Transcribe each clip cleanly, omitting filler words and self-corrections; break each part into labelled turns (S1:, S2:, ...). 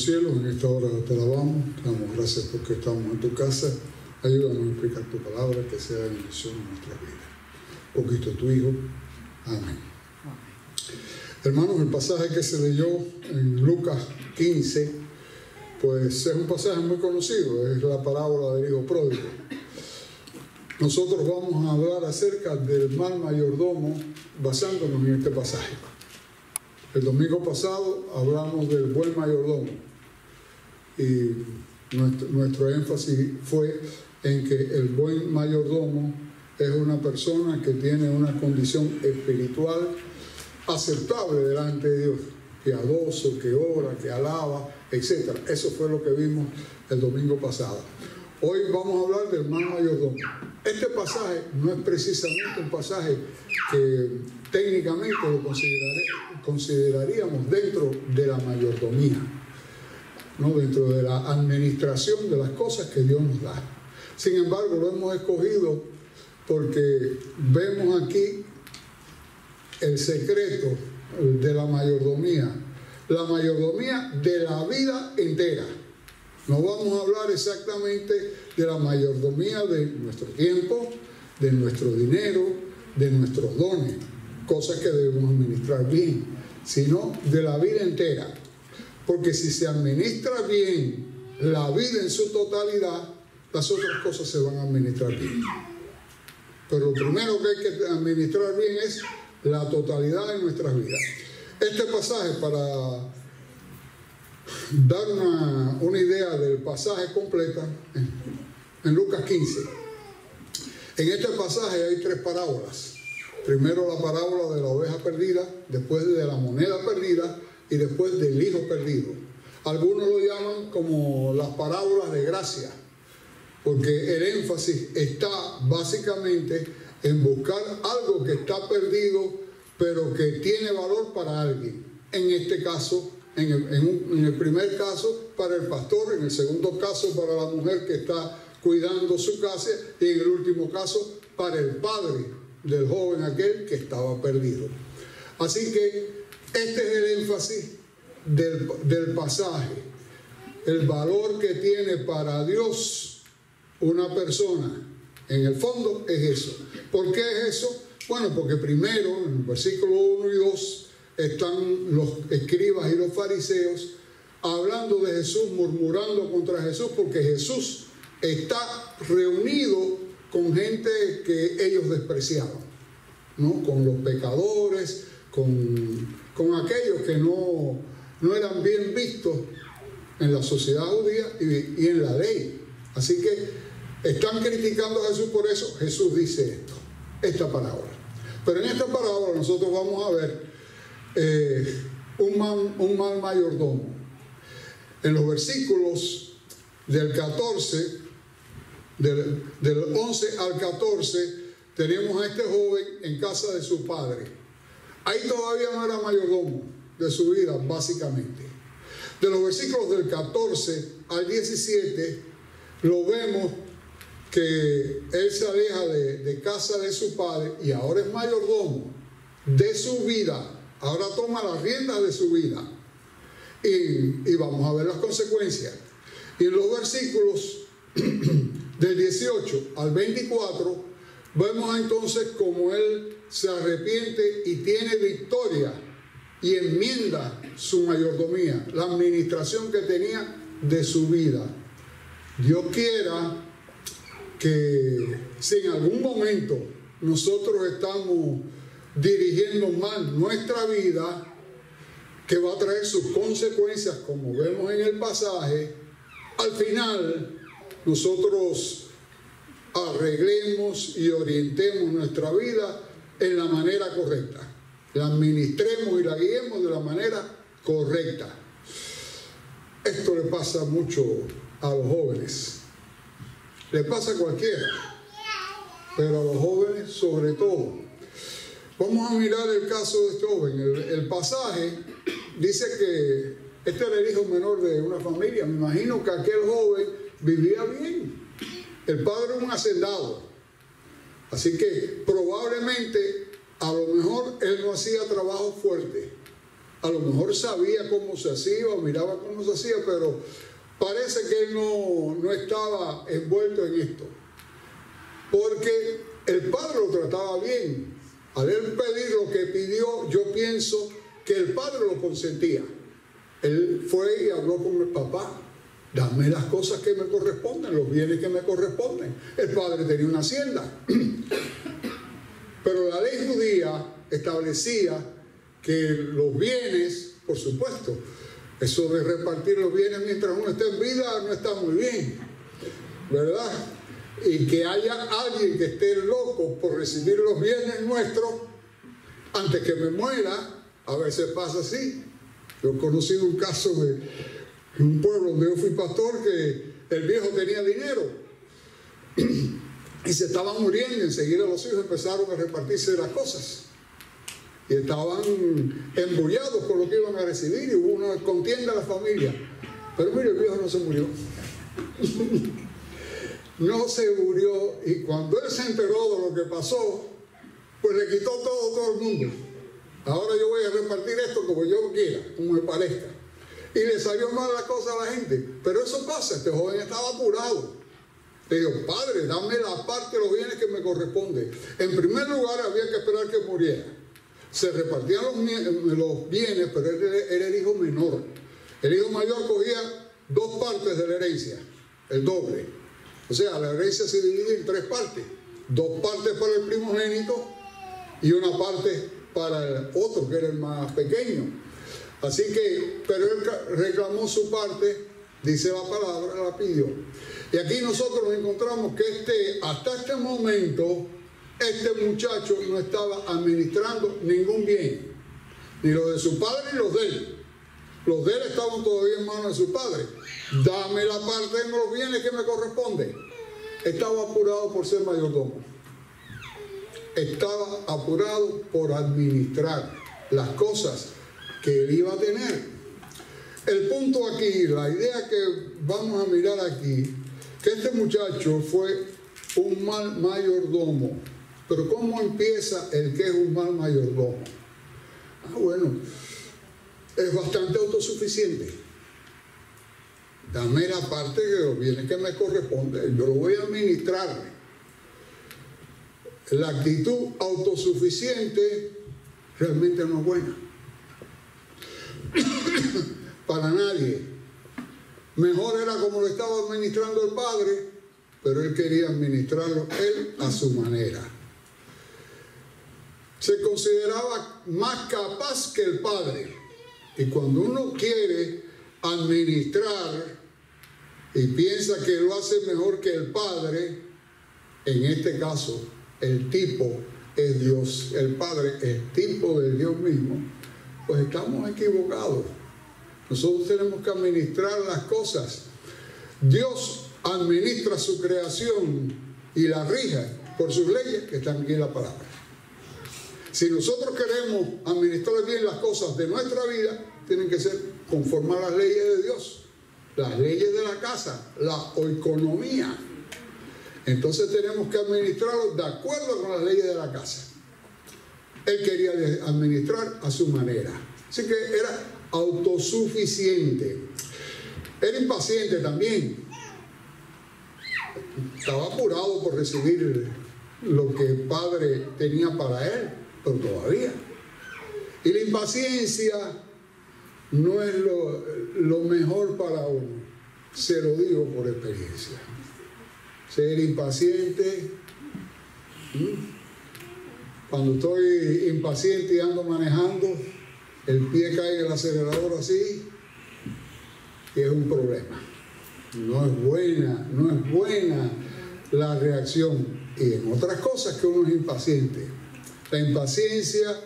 S1: cielos, en esta hora te alabamos, te damos gracias porque estamos en tu casa. Ayúdanos a explicar tu palabra, que sea de bendición en nuestra vida. Por Cristo tu Hijo. Amén. Hermanos, el pasaje que se leyó en Lucas 15, pues es un pasaje muy conocido, es la parábola del hijo pródigo. Nosotros vamos a hablar acerca del mal mayordomo basándonos en este pasaje. El domingo pasado hablamos del buen mayordomo y nuestro énfasis fue en que el buen mayordomo es una persona que tiene una condición espiritual aceptable delante de Dios, piadoso, que ora, que alaba, etc. Eso fue lo que vimos el domingo pasado. Hoy vamos a hablar del mal mayordomo. Este pasaje no es precisamente un pasaje que técnicamente lo consideraríamos dentro de la mayordomía, ¿no? Dentro de la administración de las cosas que Dios nos da. Sin embargo, lo hemos escogido porque vemos aquí el secreto de la mayordomía de la vida entera. No vamos a hablar exactamente de la mayordomía de nuestro tiempo, de nuestro dinero, de nuestros dones, cosas que debemos administrar bien, sino de la vida entera. Porque si se administra bien la vida en su totalidad, las otras cosas se van a administrar bien. Pero lo primero que hay que administrar bien es la totalidad de nuestras vidas. Este pasaje, para dar una idea del pasaje completa, en Lucas 15. En este pasaje hay tres parábolas. Primero la parábola de la oveja perdida, después de la moneda perdida y después del hijo perdido. Algunos lo llaman como las parábolas de gracia, porque el énfasis está básicamente en buscar algo que está perdido, pero que tiene valor para alguien. En este caso, en el primer caso, para el pastor, en el segundo caso, para la mujer que está cuidando su casa, y en el último caso, para el padre del joven aquel que estaba perdido. Así que este es el énfasis del pasaje, el valor que tiene para Dios una persona. En el fondo es eso. ¿Por qué es eso? Bueno, porque primero, en el versículo 1 y 2, están los escribas y los fariseos hablando de Jesús, murmurando contra Jesús, porque Jesús está reunido con gente que ellos despreciaban, ¿no? Con los pecadores, con aquellos que no eran bien vistos en la sociedad judía y en la ley. Así que están criticando a Jesús por eso. Jesús dice esta parábola. Pero en esta parábola nosotros vamos a ver un mal mayordomo. En los versículos del 14, del 11 al 14, tenemos a este joven en casa de su padre. Ahí todavía no era mayordomo de su vida, básicamente. De los versículos del 14 al 17, lo vemos que él se aleja de casa de su padre y ahora es mayordomo de su vida. Ahora toma las riendas de su vida. Y vamos a ver las consecuencias. Y en los versículos del 18 al 24, vemos entonces cómo él se arrepiente y tiene victoria y enmienda su mayordomía, la administración que tenía de su vida. Dios quiera que si en algún momento nosotros estamos dirigiendo mal nuestra vida, que va a traer sus consecuencias, como vemos en el pasaje, al final nosotros arreglemos y orientemos nuestra vida en la manera correcta, la administremos y la guiemos de la manera correcta. Esto le pasa mucho a los jóvenes, le pasa a cualquiera, pero a los jóvenes sobre todo. Vamos a mirar el caso de este joven. El pasaje dice que este era el hijo menor de una familia. Me imagino que aquel joven vivía bien. El padre era un hacendado. Así que probablemente, a lo mejor, él no hacía trabajo fuerte. A lo mejor sabía cómo se hacía o miraba cómo se hacía, pero parece que él no estaba envuelto en esto. Porque el padre lo trataba bien. Al él pedir lo que pidió, yo pienso que el padre lo consentía. Él fue y habló con el papá. Dame las cosas que me corresponden, los bienes que me corresponden. El padre tenía una hacienda. Pero la ley judía establecía que los bienes, por supuesto, eso de repartir los bienes mientras uno está en vida no está muy bien, ¿verdad? Y que haya alguien que esté loco por recibir los bienes nuestros antes que me muera, a veces pasa así. Yo he conocido un caso de un pueblo donde yo fui pastor, que el viejo tenía dinero y se estaba muriendo, y enseguida los hijos empezaron a repartirse las cosas y estaban embullados por lo que iban a recibir, y hubo una contienda en la familia. Pero mire, el viejo no se murió. No se murió, y cuando él se enteró de lo que pasó, pues le quitó todo el mundo. Ahora yo voy a repartir esto como yo quiera, como me parezca. Y le salió mal la cosa a la gente. Pero eso pasa, este joven estaba apurado. Le digo, padre, dame la parte de los bienes que me corresponde. En primer lugar, había que esperar que muriera. Se repartían los bienes, pero él era el hijo menor. El hijo mayor cogía 2 partes de la herencia, el doble. O sea, la herencia se divide en 3 partes. 2 partes para el primogénito y una parte para el otro, que era el más pequeño. Así que, pero él reclamó su parte, dice la palabra, la pidió. Y aquí nosotros nos encontramos que hasta este momento, este muchacho no estaba administrando ningún bien, ni lo de su padre ni los de él. Los de él estaban todavía en manos de su padre. Dame la parte de los bienes que me corresponde. Estaba apurado por ser mayordomo. Estaba apurado por administrar las cosas que él iba a tener. El punto aquí, la idea que vamos a mirar aquí, que este muchacho fue un mal mayordomo. Pero ¿cómo empieza el que es un mal mayordomo? Bueno, es bastante autosuficiente. Dame la parte de los bienes que me corresponde, yo lo voy a administrar. La actitud autosuficiente realmente no es buena para nadie. Mejor era como lo estaba administrando el padre, pero él quería administrarlo él a su manera. Se consideraba más capaz que el padre. Y cuando uno quiere administrar y piensa que lo hace mejor que el padre, en este caso el tipo es Dios, el padre es tipo de Dios mismo, pues estamos equivocados. Nosotros tenemos que administrar las cosas. Dios administra su creación y la rige por sus leyes que están aquí en la palabra. Si nosotros queremos administrar bien las cosas de nuestra vida, tienen que ser conforme a las leyes de Dios, las leyes de la casa, la oikonomía. Entonces tenemos que administrarlo de acuerdo con las leyes de la casa. Él quería administrar a su manera. Así que era autosuficiente. Era impaciente también. Estaba apurado por recibir lo que el padre tenía para él, pero todavía. Y la impaciencia no es lo mejor para uno. Se lo digo por experiencia. Ser impaciente. Cuando estoy impaciente y ando manejando, el pie cae en el acelerador así, y es un problema. No es buena la reacción. Y en otras cosas que uno es impaciente. La impaciencia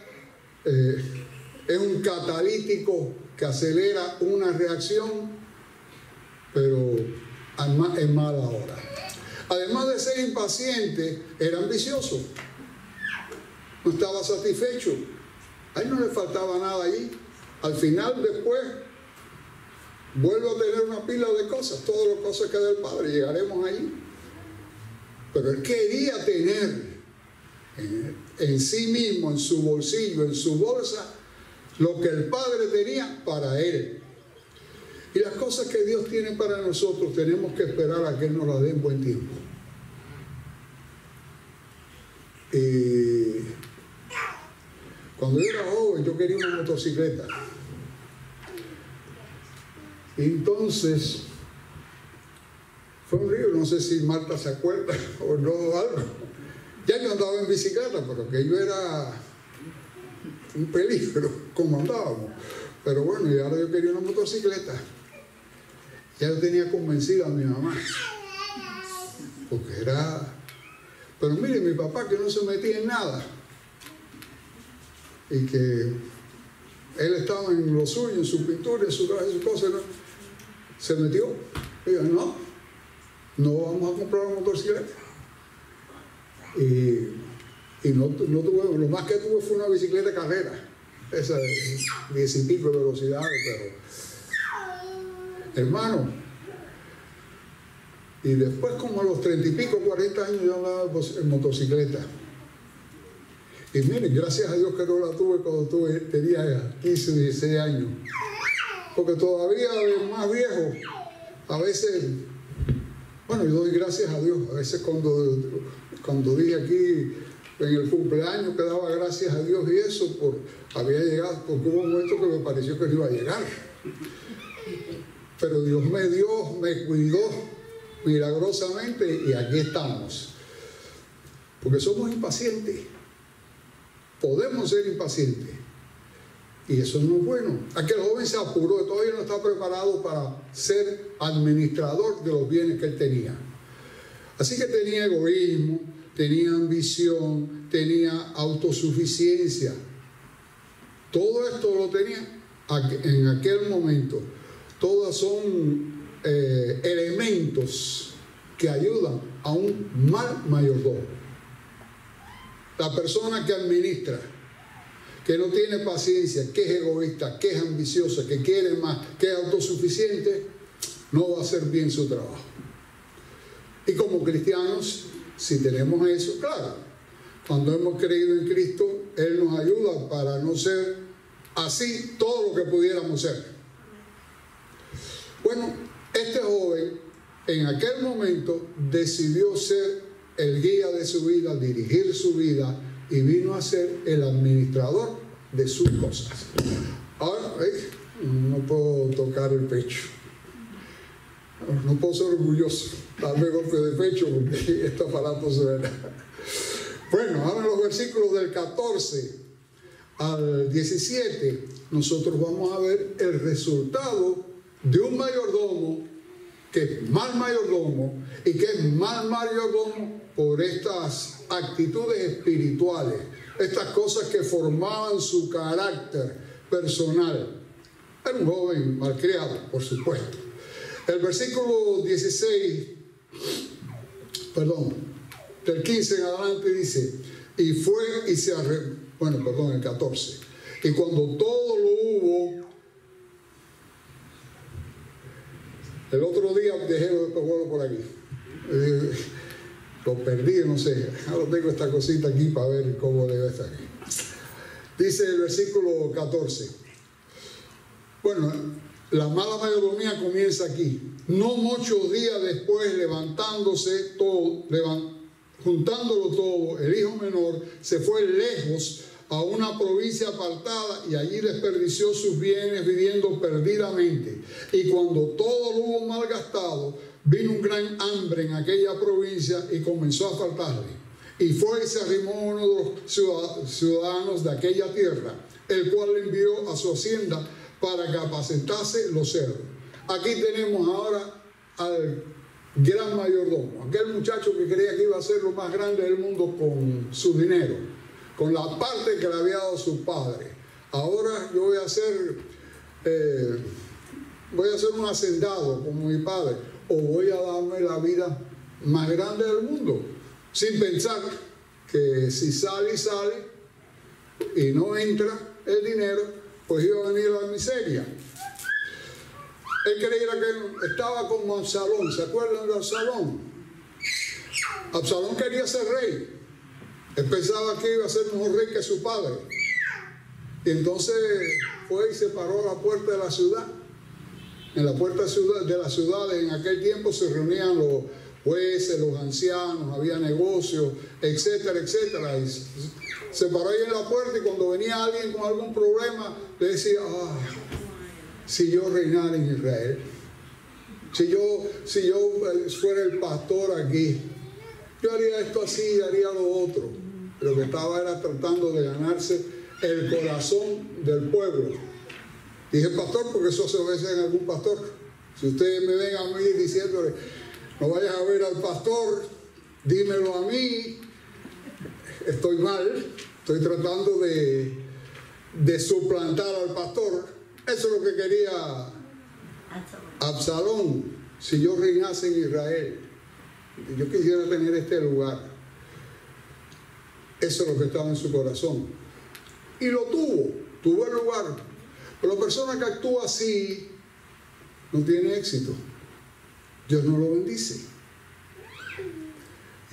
S1: es un catalítico que acelera una reacción, pero en mala hora. Además de ser impaciente, era ambicioso. No estaba satisfecho. A él no le faltaba nada allí. Al final, después, vuelve a tener una pila de cosas, todas las cosas que del Padre, llegaremos allí. Pero él quería tener en sí mismo, en su bolsillo, en su bolsa, lo que el Padre tenía para él. Y las cosas que Dios tiene para nosotros tenemos que esperar a que Él nos las dé en buen tiempo. Y cuando yo era joven yo quería una motocicleta. Entonces fue un río, no sé si Marta se acuerda o no, algo. Ya yo andaba en bicicleta, pero que yo era un peligro como andábamos. Pero bueno, y ahora yo quería una motocicleta. Ya yo tenía convencida a mi mamá, porque era... Pero mire, mi papá que no se metía en nada, y que él estaba en lo suyo, en su pintura, en su cosas, ¿no? Se metió. Y dijo, no vamos a comprar una motocicleta. Y no tuve, lo más que tuve fue una bicicleta de carrera, esa de 10 y pico de velocidades, pero... Hermano, y después como a los 30 y pico, 40 años yo andaba en motocicleta. Y miren, gracias a Dios que no la tuve cuando tenía 15, 16 años. Porque todavía de más viejo, a veces, bueno, yo doy gracias a Dios. A veces cuando dije aquí en el cumpleaños que daba gracias a Dios y eso, había llegado, porque hubo un momento que me pareció que no iba a llegar. Pero Dios me dio, me cuidó milagrosamente y aquí estamos. Porque somos impacientes. Podemos ser impacientes. Y eso no es bueno. Aquel joven se apuró, todavía no está preparado para ser administrador de los bienes que él tenía. Así que tenía egoísmo, tenía ambición, tenía autosuficiencia. Todo esto lo tenía en aquel momento. Todas son elementos que ayudan a un mal mayordomo. La persona que administra, que no tiene paciencia, que es egoísta, que es ambiciosa, que quiere más, que es autosuficiente, no va a hacer bien su trabajo. Y como cristianos, si tenemos eso, claro, cuando hemos creído en Cristo, Él nos ayuda para no ser así todo lo que pudiéramos ser. Bueno, este joven en aquel momento decidió ser el guía de su vida, dirigir su vida y vino a ser el administrador de sus cosas. Ahora, no puedo tocar el pecho. No puedo ser orgulloso, darme golpe de pecho porque este aparato suena. Bueno, ahora en los versículos del 14 al 17, nosotros vamos a ver el resultado de un mayordomo que es mal mayordomo y que es mal mayordomo por estas actitudes espirituales, estas cosas que formaban su carácter personal. Era un joven malcriado, por supuesto. El versículo 16, del 15 en adelante dice, y fue y se el 14. Y cuando todo lo hubo, el otro día dejé los espejuelos por aquí. Lo perdí, no sé. Ahora tengo esta cosita aquí para ver cómo debe estar aquí. Dice el versículo 14. Bueno, la mala mayordomía comienza aquí. No muchos días después, juntándolo todo, el hijo menor se fue lejos a una provincia apartada y allí desperdició sus bienes viviendo perdidamente. Y cuando todo lo hubo malgastado, vino un gran hambre en aquella provincia y comenzó a faltarle. Y fue y se arrimó a uno de los ciudadanos de aquella tierra, el cual le envió a su hacienda para que apacentase los cerdos. Aquí tenemos ahora al gran mayordomo, aquel muchacho que creía que iba a ser lo más grande del mundo con su dinero, con la parte que le había dado su padre. Ahora yo voy a ser un hacendado como mi padre, o voy a darme la vida más grande del mundo, sin pensar que si sale y no entra el dinero, pues iba a venir la miseria. Él creía que estaba como Absalón. ¿Se acuerdan de Absalón? Absalón quería ser rey. Él pensaba que iba a ser mejor rey que su padre. Y entonces fue y se paró a la puerta de la ciudad. En la puerta de la ciudad en aquel tiempo se reunían los jueces, los ancianos, había negocios, etcétera, etcétera. Y se paró ahí en la puerta y cuando venía alguien con algún problema le decía: si yo reinara en Israel, si yo fuera el pastor aquí, yo haría esto así, haría lo otro. Lo que estaba era tratando de ganarse el corazón del pueblo. Dije pastor porque eso se obedece en algún pastor. Si ustedes me ven a mí diciéndole: no vayas a ver al pastor, dímelo a mí, estoy mal, estoy tratando de suplantar al pastor. Eso es lo que quería Absalón. Si yo reinase en Israel, yo quisiera tener este lugar. Eso es lo que estaba en su corazón. Y lo tuvo el lugar. Pero la persona que actúa así no tiene éxito. Dios no lo bendice.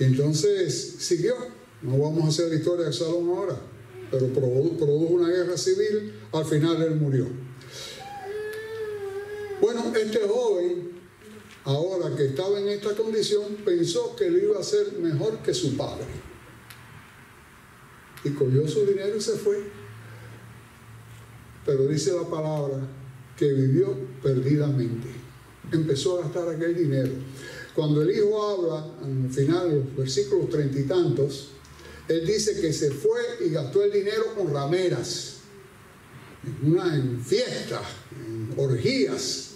S1: Y entonces siguió. No vamos a hacer la historia de Absalón ahora, pero produjo una guerra civil. Al final él murió. Bueno, este joven, ahora que estaba en esta condición, pensó que lo iba a hacer mejor que su padre. Y cogió su dinero y se fue. Pero dice la palabra que vivió perdidamente. Empezó a gastar aquel dinero. Cuando el hijo habla, al final, en los versículos 30 y tantos, él dice que se fue y gastó el dinero con rameras, en fiestas, en orgías,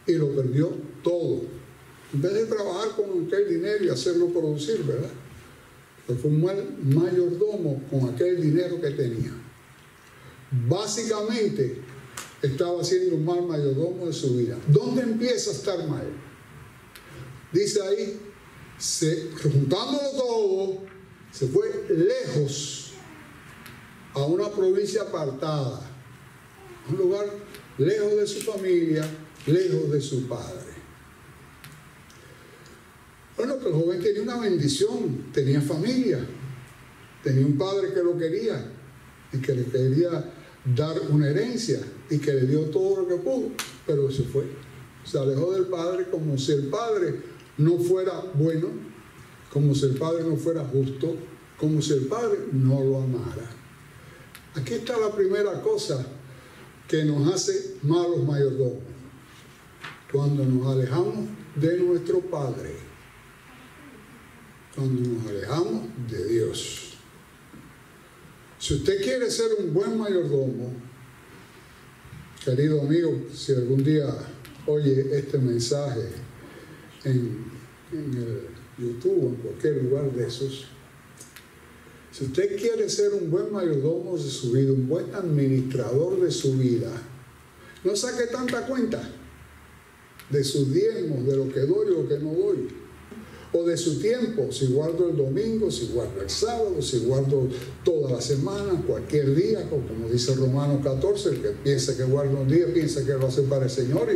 S1: y lo perdió todo. En vez de trabajar con aquel dinero y hacerlo producir, ¿verdad? Fue un mal mayordomo con aquel dinero que tenía. Básicamente estaba siendo un mal mayordomo de su vida. ¿Dónde empieza a estar mal? Dice ahí, juntándolo todo, se fue lejos a una provincia apartada, a un lugar lejos de su familia, lejos de su padre. Bueno, que el joven tenía una bendición, tenía familia, tenía un padre que lo quería y que le quería dar una herencia y que le dio todo lo que pudo, pero se fue. Se alejó del padre como si el padre no fuera bueno, como si el padre no fuera justo, como si el padre no lo amara. Aquí está la primera cosa que nos hace malos mayordomos. Cuando nos alejamos de nuestro Padre, cuando nos alejamos de Dios. Si usted quiere ser un buen mayordomo, querido amigo, si algún día oye este mensaje en el YouTube o en cualquier lugar de esos, si usted quiere ser un buen mayordomo de su vida, un buen administrador de su vida, no saque tanta cuenta de sus diezmos, de lo que doy o lo que no doy, o de su tiempo, si guardo el domingo, si guardo el sábado, si guardo toda la semana, cualquier día, como dice Romanos 14, el que piensa que guarda un día, piensa que lo hace para el Señor,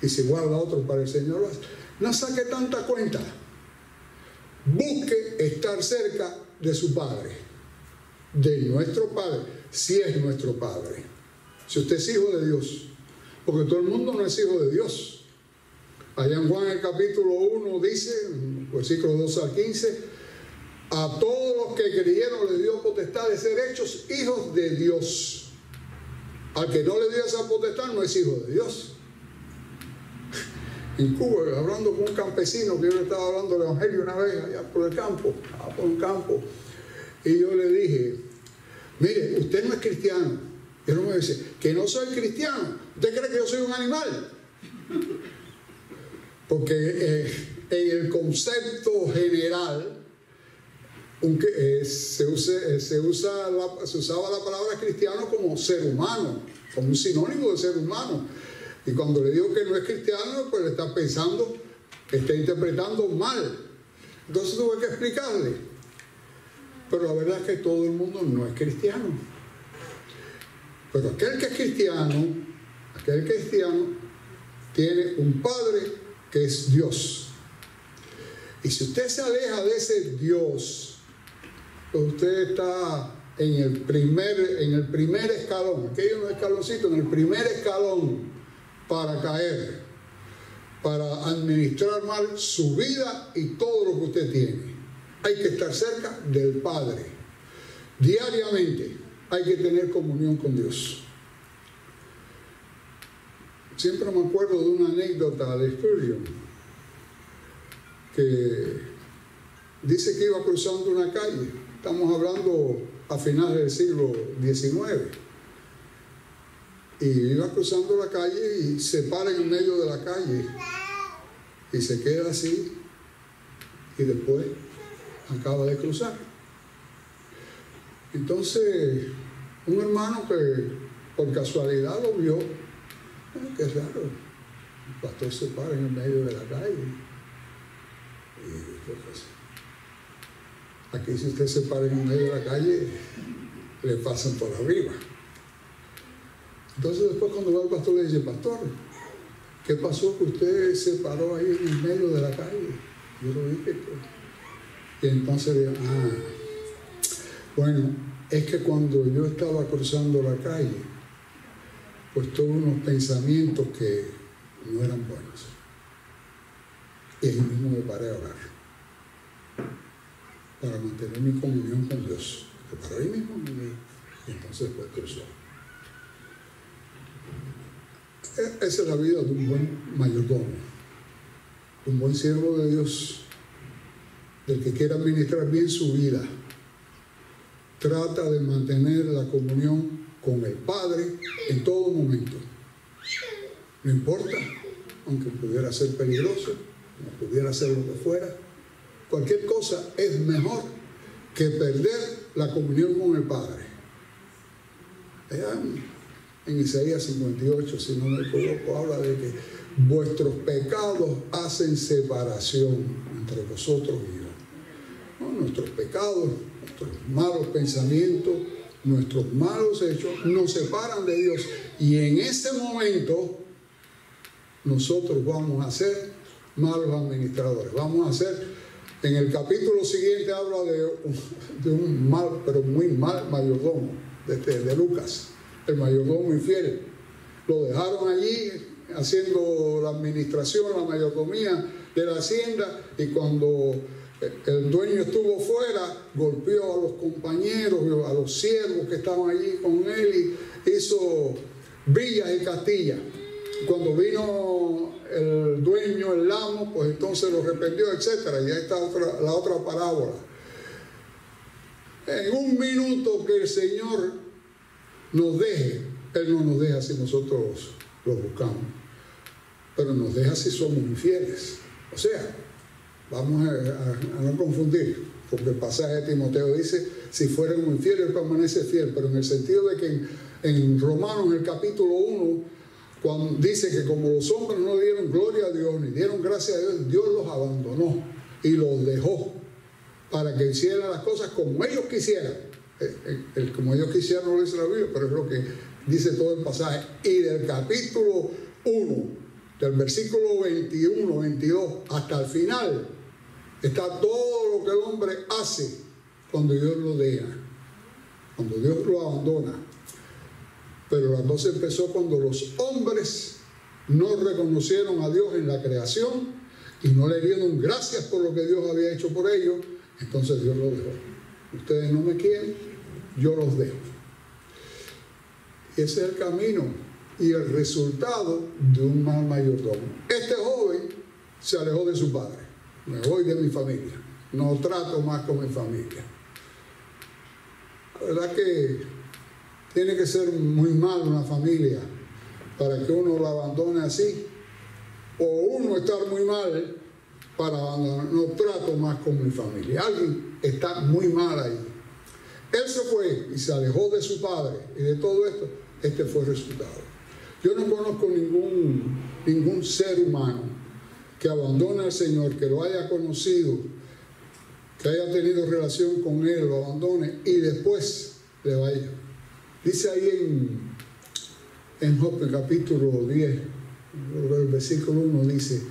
S1: y si guarda otro para el Señor, lo hace. No saque tanta cuenta. Busque estar cerca de su Padre, de nuestro Padre, si es nuestro Padre. Si usted es hijo de Dios, porque todo el mundo no es hijo de Dios. Allá en Juan el capítulo 1 dice, versículos 12 al 15, a todos los que creyeron le dio potestad de ser hechos hijos de Dios. Al que no le dio esa potestad no es hijo de Dios. En Cuba, hablando con un campesino, que yo le estaba hablando del evangelio una vez allá por el campo, y yo le dije, mire, usted no es cristiano. Y él me dice, que no soy cristiano. ¿Usted cree que yo soy un animal? Porque en el concepto general se usaba la palabra cristiano como ser humano, como un sinónimo de ser humano. Y cuando le digo que no es cristiano, pues le está pensando, está interpretando mal. Entonces tuve que explicarle. Pero la verdad es que todo el mundo no es cristiano. Pero aquel que es cristiano tiene un Padre que es Dios. Y si usted se aleja de ese Dios, pues usted está en el primer escalón, aquello no es escaloncito, en el primer escalón para caer, para administrar mal su vida y todo lo que usted tiene. Hay que estar cerca del Padre. Diariamente hay que tener comunión con Dios. Siempre me acuerdo de una anécdota de Spurgeon, que dice que iba cruzando una calle. Estamos hablando a finales del siglo XIX. Y iba cruzando la calle y se para en medio de la calle y se queda así y después acaba de cruzar. Entonces un hermano que por casualidad lo vio, qué raro, el pastor se para en el medio de la calle y pues, aquí si usted se para en el medio de la calle le pasan por arriba. Entonces después cuando va el pastor le dice: pastor, ¿qué pasó que usted se paró ahí en el medio de la calle? Yo lo dije. Y entonces le digo: bueno, es que cuando yo estaba cruzando la calle, pues tuve unos pensamientos que no eran buenos. Y ahí mismo me paré a orar para mantener mi comunión con Dios. Me paré ahí mismo y entonces después cruzó. Esa es la vida de un buen mayordomo, un buen siervo de Dios, del que quiera administrar bien su vida. Trata de mantener la comunión con el Padre en todo momento. No importa, aunque pudiera ser peligroso, no pudiera ser lo que fuera. Cualquier cosa es mejor que perder la comunión con el Padre. En Isaías 58, si no me equivoco, habla de que vuestros pecados hacen separación entre vosotros y yo. ¿No? Nuestros pecados, nuestros malos pensamientos, nuestros malos hechos nos separan de Dios. Y en ese momento nosotros vamos a ser malos administradores. Vamos a ser, en el capítulo siguiente habla de un mal, pero muy mal mayordomo, de Lucas. El mayordomo infiel. Lo dejaron allí haciendo la administración, la mayordomía de la hacienda, y cuando el dueño estuvo fuera, golpeó a los compañeros, a los siervos que estaban allí con él, y hizo villas y castillas. Cuando vino el dueño, el amo, pues entonces lo reprendió, etc. Y ahí está la otra parábola. En un minuto que el Señor nos deje, Él no nos deja si nosotros lo buscamos, pero nos deja si somos infieles. O sea, vamos a no confundir, porque el pasaje de Timoteo dice: si fuéramos infieles, permanece fiel, pero en el sentido de que en Romanos, en el capítulo 1, cuando dice que como los hombres no dieron gloria a Dios, ni dieron gracia a Dios, Dios los abandonó y los dejó para que hicieran las cosas como ellos quisieran. Como ellos quisieran no lo dice la Biblia, pero es lo que dice todo el pasaje. Y del capítulo 1, del versículo 21, 22 hasta el final, está todo lo que el hombre hace cuando Dios lo deja, cuando Dios lo abandona. Pero la cosa empezó cuando los hombres no reconocieron a Dios en la creación y no le dieron gracias por lo que Dios había hecho por ellos. Entonces Dios los dejó. Ustedes no me quieren, yo los dejo. Ese es el camino y el resultado de un mal mayordomo. Este joven se alejó de su padre. Me voy de mi familia, no trato más con mi familia. La verdad que tiene que ser muy mal una familia para que uno la abandone así, o uno estar muy mal para abandonar. No trato más con mi familia. Alguien está muy mal ahí. Él se fue y se alejó de su padre y de todo esto. Este fue el resultado. Yo no conozco ningún ser humano que abandone al Señor, que lo haya conocido, que haya tenido relación con Él, lo abandone y después le vaya. Dice ahí en Job, el capítulo 10, el versículo 1 dice: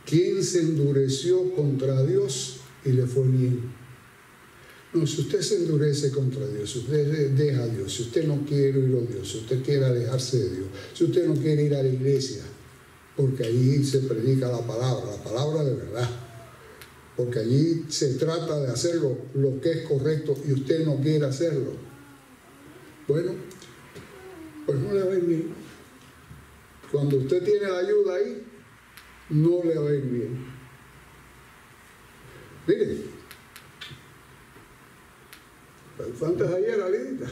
S1: ¿quién se endureció contra Dios y le fue bien? No, si usted se endurece contra Dios, si usted deja a Dios, si usted no quiere ir a Dios, si usted quiere alejarse de Dios, si usted no quiere ir a la iglesia, porque allí se predica la palabra de verdad, porque allí se trata de hacer lo que es correcto y usted no quiere hacerlo, bueno, pues no le va a ir bien. Cuando usted tiene la ayuda ahí, no le va a ir bien. Mire, fue antes de ayer, Alidita,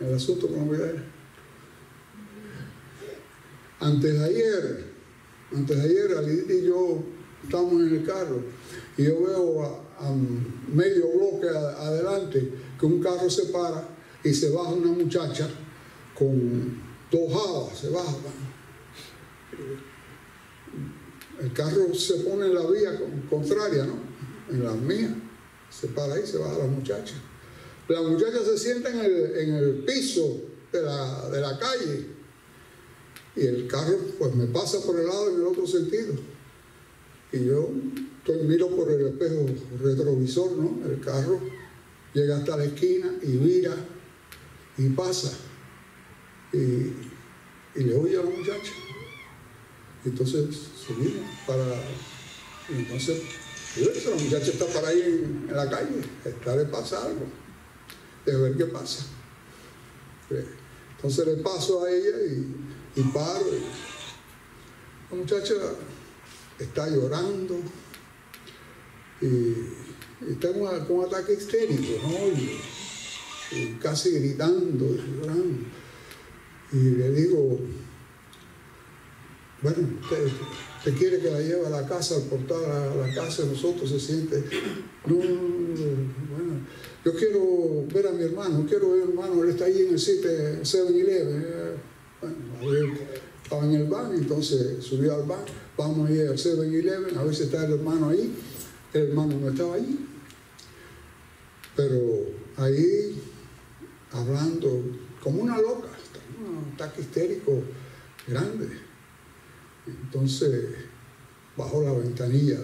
S1: el asunto con la mujer. Antes de ayer, Alidita y yo estamos en el carro y yo veo a medio bloque adelante que un carro se para y se baja una muchacha con 2 jabas, se baja. El carro se pone en la vía contraria, ¿no? En la mía, se para ahí, se baja la muchacha. La muchacha se sienta en el piso de la calle y el carro pues me pasa por el lado en el otro sentido. Y yo miro por el espejo retrovisor, ¿no? El carro llega hasta la esquina y vira y pasa. Y le huye a la muchacha. Entonces subimos y entonces la muchacha está para ahí en la calle, le pasa algo, de ver qué pasa. Entonces le paso a ella y paro. La muchacha está llorando y está con un ataque histérico, ¿no? Y casi gritando y llorando. Y le digo, bueno, usted quiere que la lleve a la casa, al portal a la casa de nosotros, se siente, no, bueno, yo quiero ver a mi hermano, él está ahí en el 7-Eleven. Bueno, estaba en el van, entonces subió al van, vamos a ir al 7-Eleven, a ver si está el hermano ahí. El hermano no estaba allí, pero ahí hablando como una loca, un ataque histérico grande. Entonces bajó la ventanilla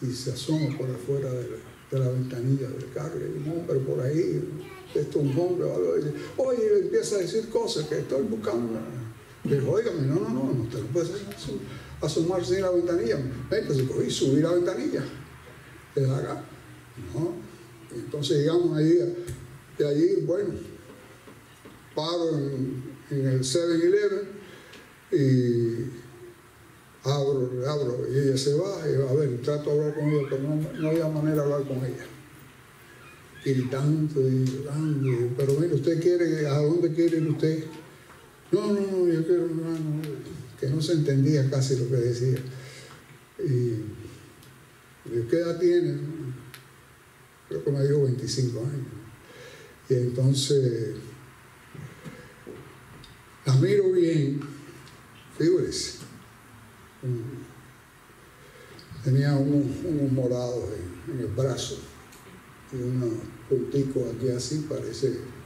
S1: y se asoma por afuera de la ventanilla del carro. Y hay un hombre por ahí, un hombre o algo, dice, oye, le empieza a decir cosas que estoy buscando. Le digo, óigame, no, usted no puede asomarse en la ventanilla. Entonces cogí, subí la ventanilla desde acá. No. Entonces llegamos ahí, de allí, bueno, paro en el 7-Eleven y abro y ella se va y a ver, trato de hablar con ella, pero no había manera de hablar con ella. Gritando y llorando, pero mire, ¿usted quiere, a dónde quiere ir usted? No, yo quiero, hermano, que no se entendía casi lo que decía. Y ¿qué edad tiene? Creo que me dijo 25 años. Y entonces la miro bien, fíjese. Tenía unos morados en el brazo y unos punticos aquí así,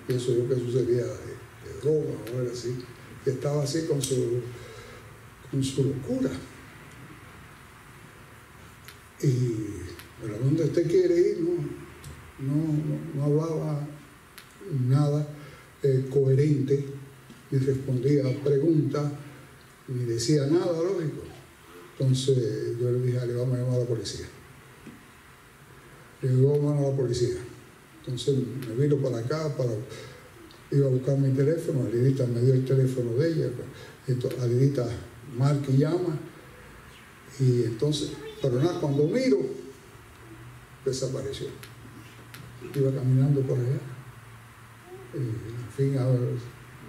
S1: pienso yo que eso sería de droga o algo así, que estaba así con su locura. Pero ¿a dónde usted quiere ir? No hablaba nada coherente, ni respondía a preguntas, ni decía nada lógico. Entonces yo le dije, le vamos a llamar a la policía. Le digo, vamos a llamar a la policía. Entonces me vino para acá, iba a buscar mi teléfono, Alidita me dio el teléfono de ella, entonces Alidita marca y llama, y entonces, pero nada, cuando miro, desapareció. Iba caminando por allá. Y, en fin,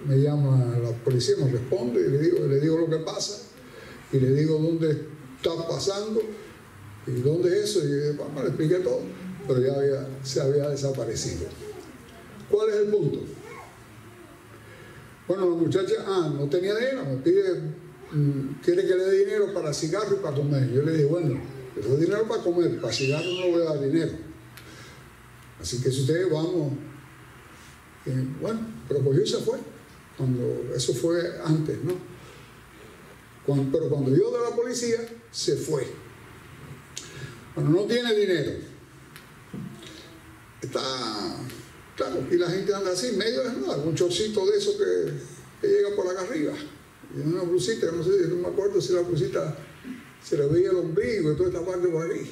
S1: me llama la policía, me responde, y le digo lo que pasa, y le digo dónde está pasando, y dónde es eso, y vamos, le expliqué todo, pero ya se había desaparecido. ¿Cuál es el punto? Bueno, la muchacha, no tenía dinero, me pide, quiere que le dé dinero para cigarro y para comer. Yo le dije, bueno, le doy dinero para comer, para cigarro no le voy a dar dinero. Así que si ustedes vamos, bueno, pero cogió y se fue. Eso fue antes, ¿no? Pero cuando yo de la policía, se fue. Bueno, no tiene dinero. claro, y la gente anda así, medio desnuda, un chorcito de eso que llega por acá arriba, y una blusita, no me acuerdo si la blusita se le veía el ombligo y toda esta parte por aquí,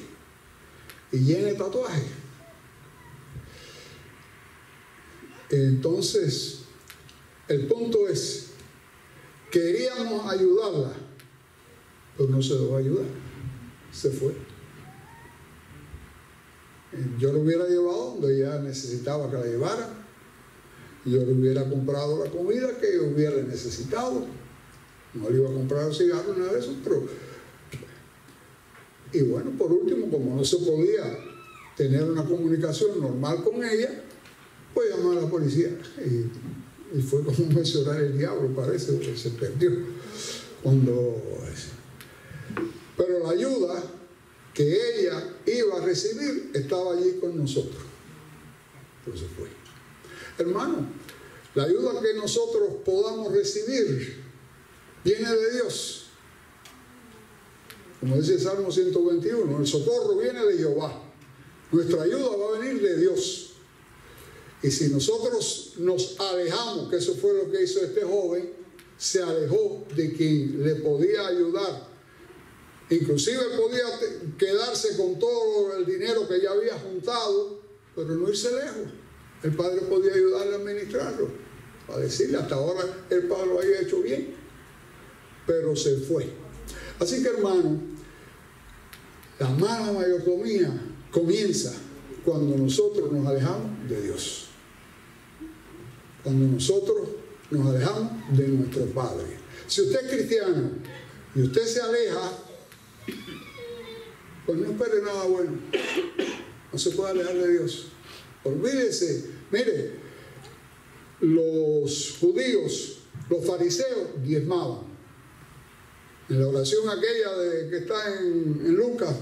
S1: y llena de tatuajes. Entonces, el punto es, queríamos ayudarla, pero no se lo va a ayudar, se fue. Yo lo hubiera llevado donde ella necesitaba que la llevara, yo le hubiera comprado la comida que hubiera necesitado, no le iba a comprar cigarros, nada de eso, pero... Y bueno, por último, como no se podía tener una comunicación normal con ella, pues llamó a la policía y fue como mencionar el diablo, parece, porque se perdió pero la ayuda que ella iba a recibir estaba allí con nosotros. Entonces fue. Hermano, la ayuda que nosotros podamos recibir viene de Dios. Como dice el Salmo 121, el socorro viene de Jehová. Nuestra ayuda va a venir de Dios. Y si nosotros nos alejamos, que eso fue lo que hizo este joven, se alejó de quien le podía ayudar. Inclusive podía quedarse con todo el dinero que ya había juntado, pero no irse lejos. El padre podía ayudarle a administrarlo, a decirle, hasta ahora el padre lo había hecho bien, pero se fue. Así que, hermano, la mala mayordomía comienza cuando nosotros nos alejamos de Dios. Cuando nosotros nos alejamos de nuestro Padre. Si usted es cristiano y usted se aleja, pues no espere nada bueno. No se puede alejar de Dios. Olvídese. Mire, los judíos, los fariseos diezmaban. En la oración aquella que está en Lucas,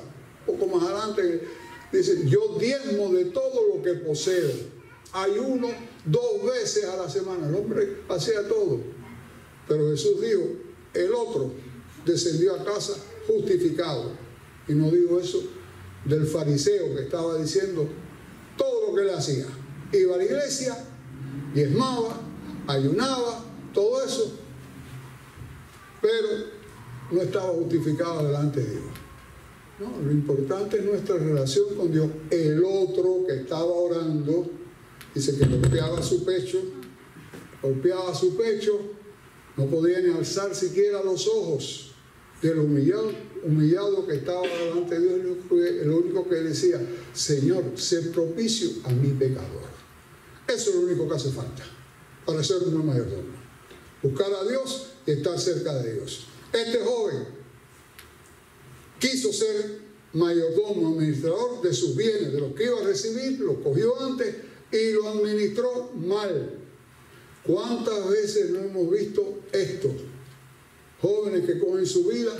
S1: un poco más adelante, dice, yo diezmo de todo lo que poseo. Ayuno 2 veces a la semana. El hombre hacía todo. Pero Jesús dijo, el otro descendió a casa justificado. Y no dijo eso del fariseo que estaba diciendo todo lo que le hacía. Iba a la iglesia, diezmaba, ayunaba, todo eso, pero no estaba justificado delante de Dios. No, lo importante es nuestra relación con Dios. El otro que estaba orando, dice que golpeaba su pecho, no podía ni alzar siquiera los ojos del humillado que estaba delante de Dios. El único que decía, Señor, sé propicio a mi pecador. Eso es lo único que hace falta para ser un buen mayordomo. Buscar a Dios y estar cerca de Dios. Este joven quiso ser mayordomo, administrador de sus bienes, de lo que iba a recibir, lo cogió antes y lo administró mal. ¿Cuántas veces no hemos visto esto? Jóvenes que cogen su vida.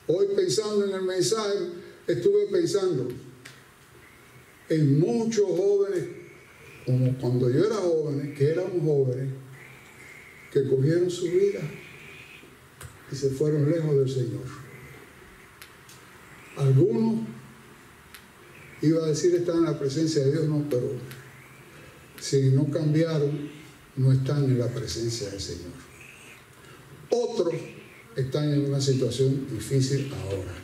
S1: Hoy, pensando en el mensaje, estuve pensando en muchos jóvenes, como cuando yo era joven, que éramos jóvenes, que cogieron su vida y se fueron lejos del Señor. Algunos, iba a decir, están en la presencia de Dios, no, pero si no cambiaron, no están en la presencia del Señor. Otros están en una situación difícil ahora,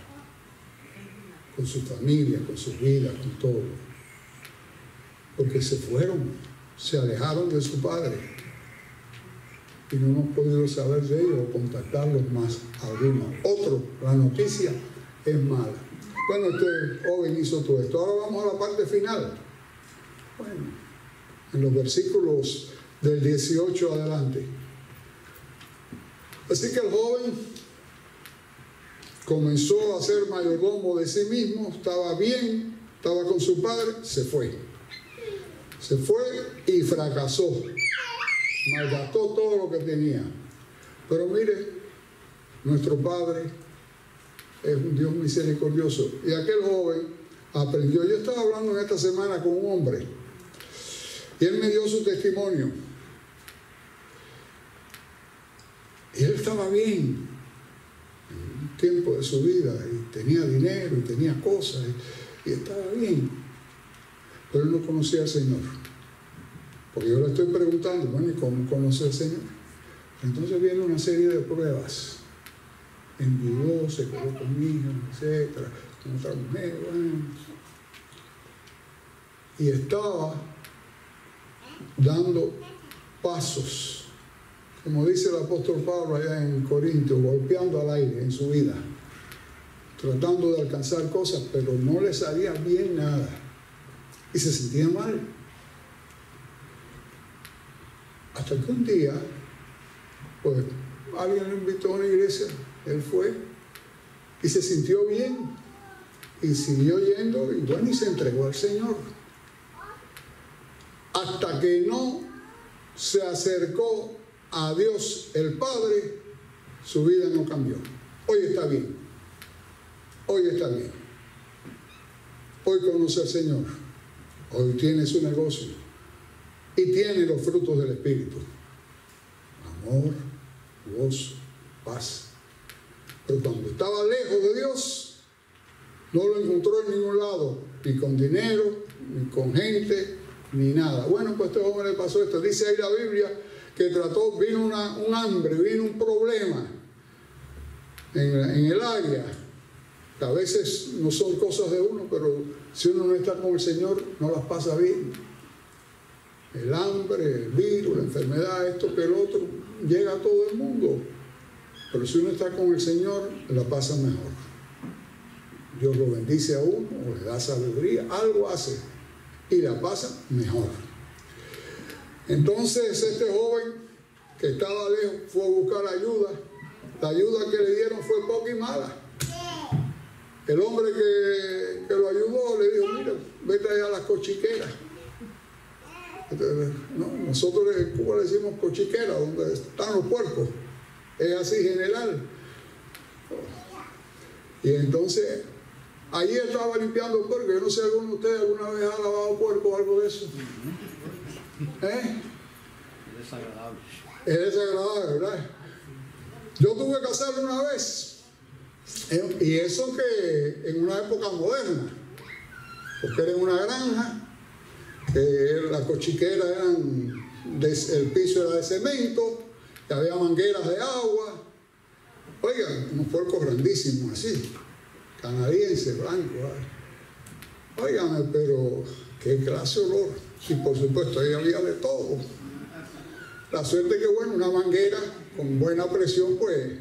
S1: con su familia, con sus vidas, con todo, porque se fueron, se alejaron de su Padre y no hemos podido saber de ellos o contactarlos más algunos. Otro, la noticia es mala. Bueno, este joven hizo todo esto. Ahora vamos a la parte final. Bueno, en los versículos del 18 adelante. Así que el joven comenzó a ser mayordomo de sí mismo, estaba bien, estaba con su padre, se fue. Se fue y fracasó. Malgastó todo lo que tenía. Pero mire, nuestro Padre es un Dios misericordioso. Y aquel joven aprendió. Yo estaba hablando en esta semana con un hombre y él me dio su testimonio. Y él estaba bien en un tiempo de su vida y tenía dinero y tenía cosas y estaba bien. pero él no conocía al Señor. Porque yo le estoy preguntando, bueno, ¿y cómo conoce al Señor? Entonces viene una serie de pruebas. Envidió, se quedó conmigo, etc. Con otra mujer, bueno. Y estaba dando pasos, como dice el apóstol Pablo allá en Corintios, golpeando al aire en su vida, tratando de alcanzar cosas, pero no le salía bien nada. Y se sentía mal. Hasta que un día, pues, alguien lo invitó a una iglesia, él fue, y se sintió bien, y siguió yendo, y bueno, y se entregó al Señor. Hasta que no se acercó a Dios el Padre, su vida no cambió. Hoy está bien. Hoy está bien. Hoy conoce al Señor. Hoy tiene su negocio. Y tiene los frutos del Espíritu. Amor, gozo, paz. Pero cuando estaba lejos de Dios, no lo encontró en ningún lado. Ni con dinero, ni con gente, ni nada. Bueno, pues a este hombre le pasó esto. Dice ahí la Biblia que vino un hambre, vino un problema en el área. A veces no son cosas de uno, pero si uno no está con el Señor, no las pasa bien. El hambre, el virus, la enfermedad, esto que el otro, llega a todo el mundo. Pero si uno está con el Señor, la pasa mejor. Dios lo bendice a uno, o le da sabiduría, algo hace y la pasa mejor. Entonces este joven que estaba lejos fue a buscar ayuda. La ayuda que le dieron fue poca y mala. El hombre que lo ayudó le dijo, mira, vete allá a las cochiqueras. No, nosotros en Cuba le decimos cochiquera, donde están los puercos. Es así general. Y entonces allí estaba limpiando puerco. Yo no sé si alguno de ustedes alguna vez ha lavado puerco o algo de eso.
S2: Es desagradable.
S1: Es desagradable, ¿verdad? Yo tuve que hacerlo una vez. Y eso que en una época moderna. Porque era en una granja, que las cochiqueras el piso era de cemento, y había mangueras de agua. Oigan, unos puercos grandísimos así, canadienses, blancos. Óigame, pero qué clase de olor. Y por supuesto ahí había de todo. La suerte que, bueno, una manguera con buena presión, pues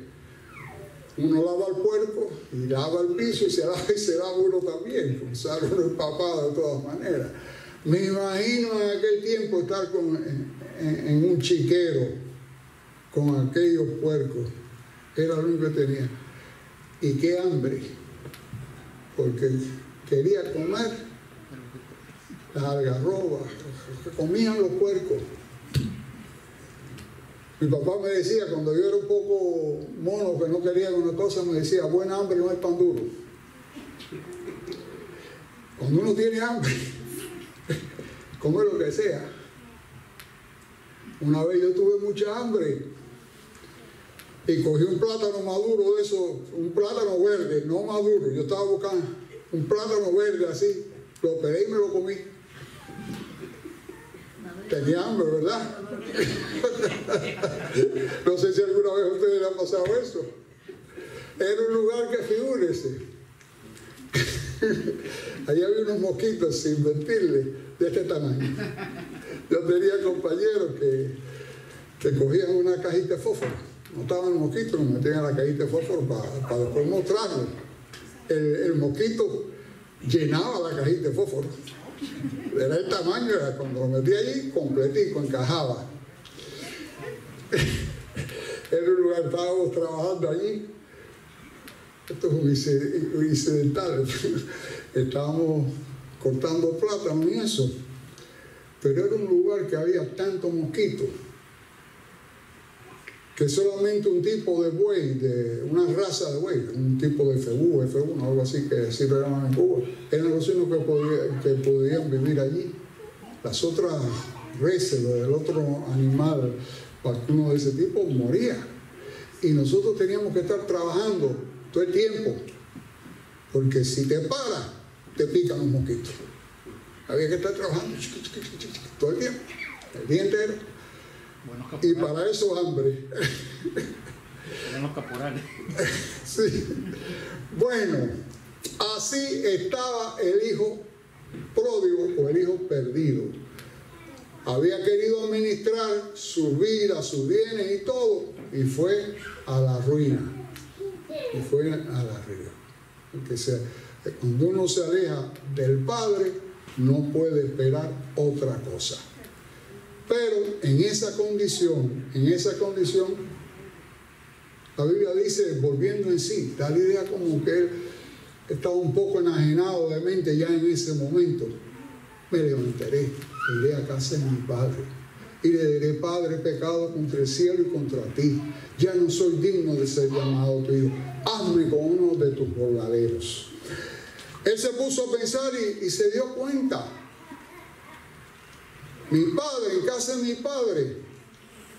S1: uno lava el puerco y lava el piso y se lava uno también, con sal uno empapado de todas maneras. Me imagino en aquel tiempo estar en un chiquero con aquellos puercos. Era lo único que tenía. Y qué hambre, porque quería comer las algarrobas, comían los puercos. Mi papá me decía, cuando yo era un poco mono, que no quería una cosa, me decía, buen hambre no es pan duro. Cuando uno tiene hambre, come lo que sea. Una vez yo tuve mucha hambre y cogí un plátano maduro de eso, un plátano verde, no maduro. Yo estaba buscando un plátano verde así, lo pelé y me lo comí. Tenía hambre, ¿verdad? No sé si alguna vez a ustedes les ha pasado eso. Era un lugar que, figúrese, allí había unos mosquitos, sin mentirle, de este tamaño. Yo tenía compañeros que cogían una cajita de fósforo, notaban el mosquito, lo metían en la cajita de fósforo para después mostrarlo. El mosquito llenaba la cajita de fósforo. Era el tamaño, era cuando lo metí allí, completico, encajaba. Era un lugar, estábamos trabajando allí. Esto es un incidental. Estábamos cortando plátano y eso. Pero era un lugar que había tantos mosquitos que solamente un tipo de buey, una raza de buey, un tipo de F1, algo así que así lo llaman en Cuba, eran los únicos que podían vivir allí. Las otras reses, el otro animal vacuno de ese tipo, moría. Y nosotros teníamos que estar trabajando todo el tiempo, porque si te paras, te pican los mosquitos. Había que estar trabajando todo el tiempo, el día entero. Y para eso hambre.
S2: Eran los caporales.
S1: Sí. Bueno, así estaba el hijo pródigo o el hijo perdido. Había querido administrar su vida, sus bienes y todo, y fue a la ruina. Y fue a la ruina. Porque cuando uno se aleja del Padre, no puede esperar otra cosa. Pero en esa condición, la Biblia dice, volviendo en sí, da la idea como que él estaba un poco enajenado de mente ya en ese momento. Me levantaré, iré a casa de mi padre y le diré: Padre, he pecado contra el cielo y contra ti. Ya no soy digno de ser llamado tu hijo. Hazme con uno de tus jornaleros. Él se puso a pensar y se dio cuenta. Mi padre, en casa de mi padre,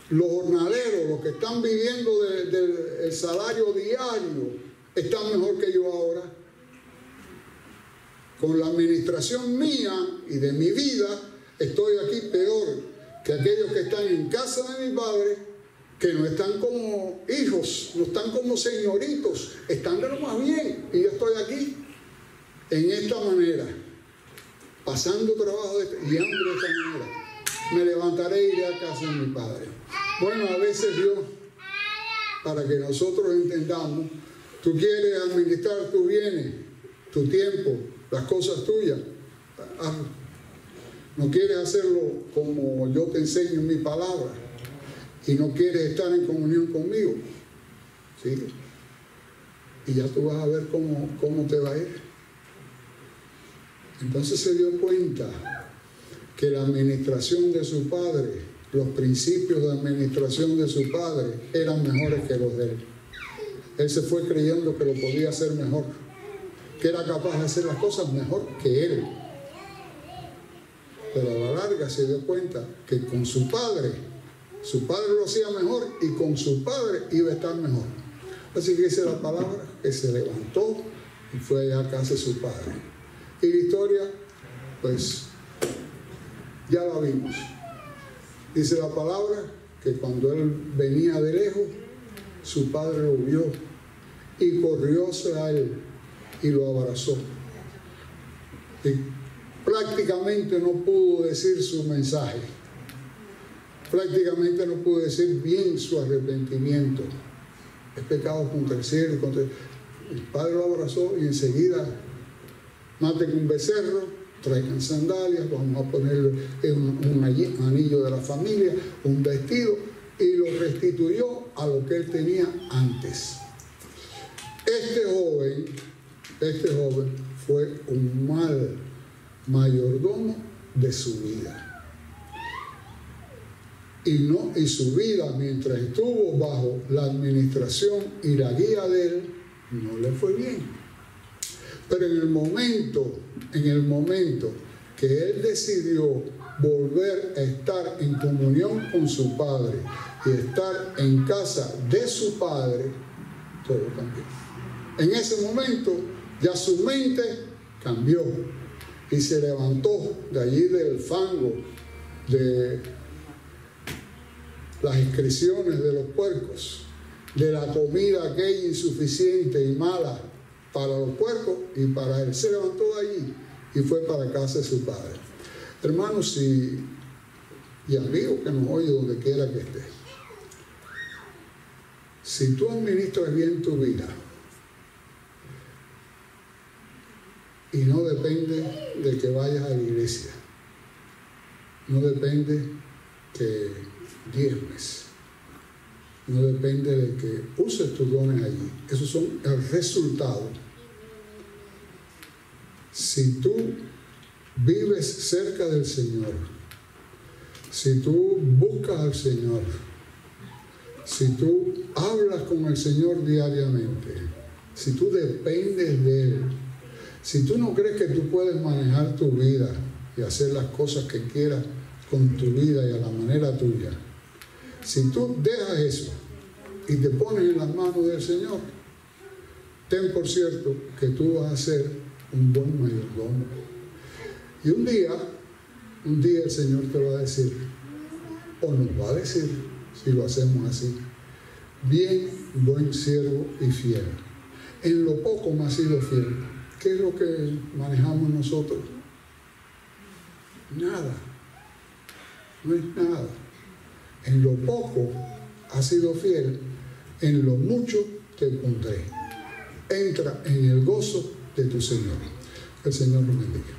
S1: los jornaleros, los que están viviendo del salario diario, están mejor que yo ahora. Con la administración mía y de mi vida, estoy aquí peor que aquellos que están en casa de mi padre, que no están como hijos, no están como señoritos, están de lo más bien. Y yo estoy aquí, en esta manera, pasando trabajo y hambre de esta manera. Me levantaré e iré a casa de mi padre. Bueno, a veces Dios, para que nosotros entendamos, tú quieres administrar tus bienes, tu tiempo, las cosas tuyas, hazlo. No quieres hacerlo como yo te enseño en mi palabra y no quieres estar en comunión conmigo, ¿sí? Y ya tú vas a ver cómo te va a ir. Entonces se dio cuenta que la administración de su padre, los principios de administración de su padre eran mejores que los de él. Él se fue creyendo que lo podía hacer mejor, que era capaz de hacer las cosas mejor que él. Pero a la larga se dio cuenta que con su padre lo hacía mejor y con su padre iba a estar mejor. Así que dice la palabra que se levantó y fue allá a casa de su padre. Y la historia, pues, ya la vimos. Dice la palabra que cuando él venía de lejos, su padre lo vio y corrió hacia él y lo abrazó. Y prácticamente no pudo decir su mensaje. Prácticamente no pudo decir bien su arrepentimiento. Es pecado contra el cielo y contra el padre lo abrazó y enseguida: maten un becerro, traigan sandalias, vamos a ponerle un anillo de la familia, un vestido, y lo restituyó a lo que él tenía antes. Este joven fue un mal mayordomo de su vida. Y su vida, mientras estuvo bajo la administración y la guía de él, no le fue bien. Pero en el momento que él decidió volver a estar en comunión con su padre y estar en casa de su padre, todo cambió. En ese momento ya su mente cambió y se levantó de allí del fango, de las excreciones de los puercos, de la comida aquella insuficiente y mala para los puercos y para él. Se levantó de allí y fue para casa de su padre. Hermanos y amigos que nos oye donde quiera que esté, si tú administras bien tu vida y no depende de que vayas a la iglesia, no depende que diezmes, no depende de que uses tus dones allí, esos son el resultado. Si tú vives cerca del Señor, si tú buscas al Señor, si tú hablas con el Señor diariamente, si tú dependes de Él, si tú no crees que tú puedes manejar tu vida y hacer las cosas que quieras con tu vida y a la manera tuya, si tú dejas eso y te pones en las manos del Señor, ten por cierto que tú vas a ser un buen mayordomo. Y un día el Señor te va a decir, o nos va a decir, si lo hacemos así: bien, buen siervo y fiel. En lo poco me has sido fiel. ¿Qué es lo que manejamos nosotros? Nada. No es nada. En lo poco has sido fiel, en lo mucho te pondré. Entra en el gozo de tu Señor. Que el Señor nos bendiga.